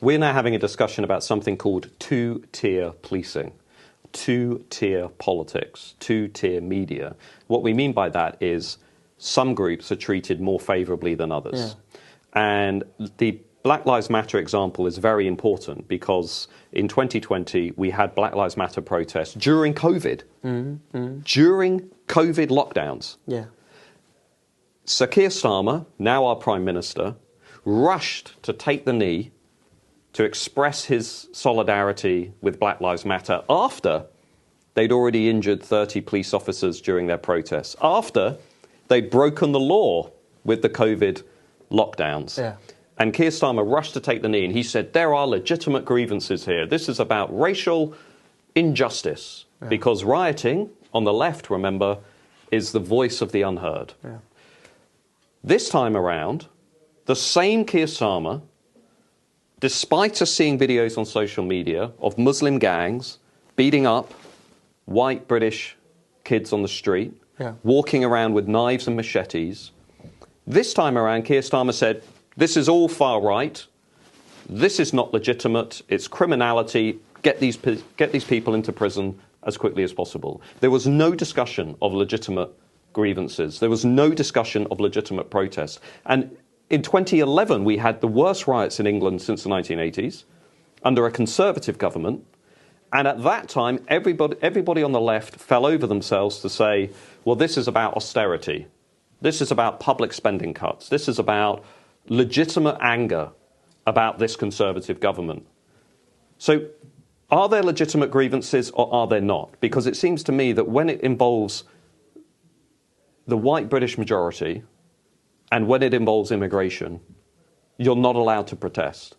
We're now having a discussion about something called two-tier policing, two-tier politics, two-tier media. What we mean by that is some groups are treated more favourably than others. Yeah. And the Black Lives Matter example is very important because in 2020 we had Black Lives Matter protests during COVID, during COVID lockdowns. Yeah. Sir Keir Starmer, now our Prime Minister, rushed to take the knee to express his solidarity with Black Lives Matter after they'd already injured 30 police officers during their protests, after they'd broken the law with the COVID lockdowns. Yeah. And Keir Starmer rushed to take the knee and he said, there are legitimate grievances here. This is about racial injustice because rioting on the left, remember, is the voice of the unheard. Yeah. This time around, the same Keir Starmer, despite us seeing videos on social media of Muslim gangs beating up white British kids on the street, walking around with knives and machetes, this time around Keir Starmer said, this is all far right, this is not legitimate, it's criminality, get these people into prison as quickly as possible. There was no discussion of legitimate grievances. There was no discussion of legitimate protests. And in 2011, we had the worst riots in England since the 1980s, under a Conservative government. And at that time, everybody on the left fell over themselves to say, well, this is about austerity. This is about public spending cuts. This is about legitimate anger about this Conservative government. So are there legitimate grievances or are there not? Because it seems to me that when it involves the white British majority and when it involves immigration, you're not allowed to protest.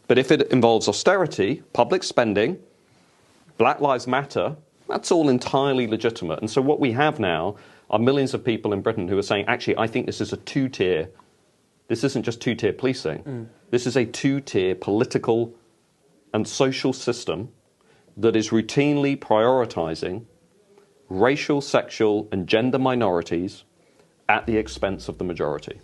But if it involves austerity, public spending, Black Lives Matter, that's all entirely legitimate. And so what we have now are millions of people in Britain who are saying, actually, I think this is a two-tier. This isn't just two-tier policing. This is a two-tier political and social system that is routinely prioritising racial, sexual and gender minorities at the expense of the majority.